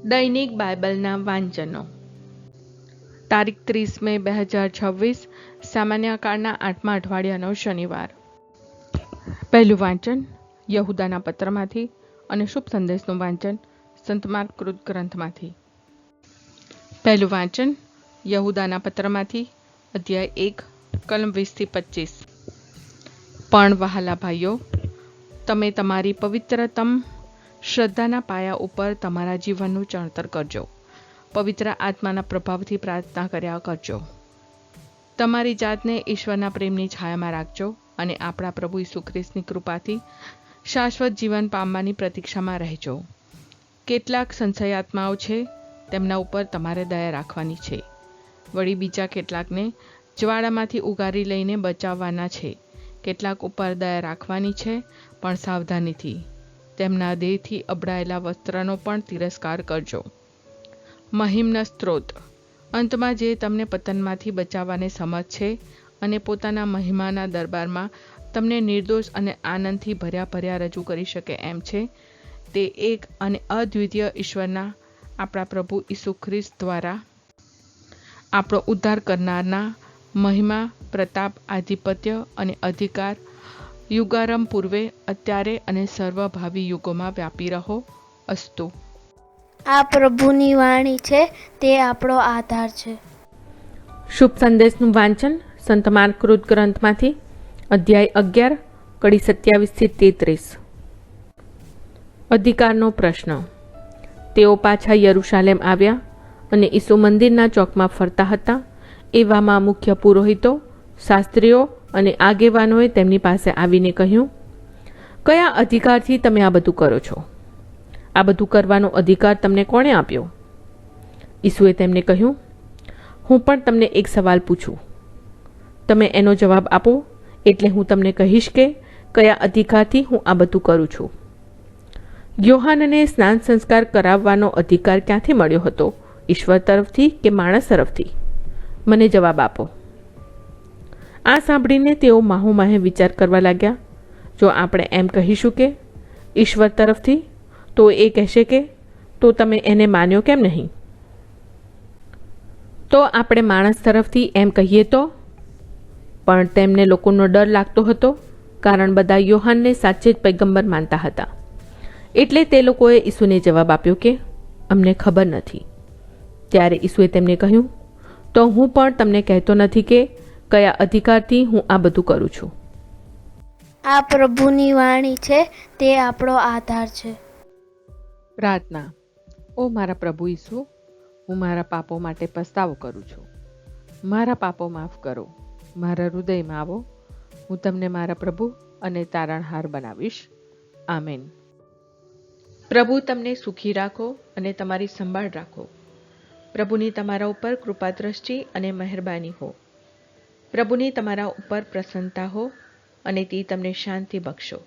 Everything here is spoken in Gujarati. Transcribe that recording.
દૈનિક બાઇબલના વાંચનો. તારીખ 30 મે 2026, સામાન્ય કાળના 8મા અઠવાડિયાનો શનિવાર. પહેલું વાંચન યહૂદાના પત્રમાંથી અને શુભ સંદેશનું વાંચન સંત માર્કકૃત ગ્રંથમાંથી. પહેલું વાંચન યહૂદાના પત્રમાંથી, અધ્યાય 1, કલમ 20-25. પણ વહાલા ભાઈઓ, તમે તમારી પવિત્રતમ શ્રદ્ધાના પાયા ઉપર તમારા જીવનનું ચણતર કરજો. પવિત્ર આત્માના પ્રભાવથી પ્રાર્થના કર્યા કરજો. તમારી જાતને ઈશ્વરના પ્રેમની છાયામાં રાખજો અને આપણા પ્રભુ ઈસુ ખ્રિસ્તની કૃપાથી શાશ્વત જીવન પામવાની પ્રતીક્ષામાં રહેજો. કેટલાક સંશયાત્માઓ છે, તેમના ઉપર તમારે દયા રાખવાની છે. વળી બીજા કેટલાકને જ્વાળામાંથી ઉગારી લઈને બચાવવાના છે. કેટલાક ઉપર દયા રાખવાની છે, પણ સાવધાનીથી. તેમના દેહથી અબડાયેલા વસ્ત્રનો પણ તિરસ્કાર કરજો. મહિમના સ્ત્રોત, અંતમાં જે તમને પતનમાંથી બચાવવાને સમર્થ છે અને પોતાના મહિમાના દરબારમાં તમને નિર્દોષ અને આનંદથી ભર્યા રજૂ કરી શકે એમ છે, તે એક અને અદ્વિતીય ઈશ્વરના આપણા પ્રભુ ઈસુ ખ્રિસ્ત દ્વારા આપણો ઉદ્ધાર કરનારના મહિમા, પ્રતાપ, આધિપત્ય અને અધિકાર યુગારંભ પૂર્વે, અત્યારે અને સર્વભાવી યુગોમાં વ્યાપી રહો. અસ્તુ. આ પ્રભુની વાણી છે, તે આપણો આધાર છે. શુભ સંદેશનું વાંચન સંત માર્કકૃત ગ્રંથમાંથી, અધ્યાય 11, કડી 27-33. અધિકારનો પ્રશ્ન. તેઓ પાછા યરૂશાલેમ આવ્યા અને ઈસુ મંદિરના ચોકમાં ફરતા હતા. એવામાં મુખ્ય પુરોહિતો, શાસ્ત્રીઓ અને આગેવાનોએ તેમની પાસે આવીને કહ્યું, કયા અધિકારથી તમે આ બધું કરો છો? આ બધું કરવાનો અધિકાર તમને કોણે આપ્યો? ઈસુએ તેમને કહ્યું, હું પણ તમને એક સવાલ પૂછું. તમે એનો જવાબ આપો, એટલે હું તમને કહીશ કે કયા અધિકારથી હું આ બધું કરું છું. યોહાનને સ્નાન સંસ્કાર કરાવવાનો અધિકાર ક્યાંથી મળ્યો હતો? ઈશ્વર તરફથી કે માણસ તરફથી? મને જવાબ આપો. આ સાંભળીને તેઓ માહે વિચાર કરવા લાગ્યા. જો આપણે એમ કહીશું કે ઈશ્વર તરફથી, તો એ કહેશે કે તો તમે એને માન્યો કેમ નહીં? તો આપણે માણસ તરફથી એમ કહીએ તો? પણ તેમને લોકોનો ડર લાગતો હતો, કારણ બધા યોહાનને સાચે જ પૈગંબર માનતા હતા. એટલે તે લોકોએ ઈસુને જવાબ આપ્યો કે અમને ખબર નથી. ત્યારે ઈસુએ તેમને કહ્યું, તો હું પણ તમને કહેતો નથી કે કયા અધિકારથી હું આ બધું કરું છું. આ પ્રભુની વાણી છે, તે આપણો આધાર છે. પ્રાર્થના. ઓ મારા પ્રભુ ઈસુ, હું મારા પાપો માટે પસ્તાવો કરું છું. મારા પાપો માફ કરો. મારા હૃદયમાં આવો. હું તમને મારા પ્રભુ અને તારણહાર બનાવીશ. આમેન. પ્રભુ તમને સુખી રાખો અને તમારી સંભાળ રાખો. પ્રભુની તમારા ઉપર કૃપા દ્રષ્ટિ અને મહેરબાની હો. પ્રભુની તમારા ઉપર પ્રસન્નતા હો અને તે તમને શાંતિ બક્ષો.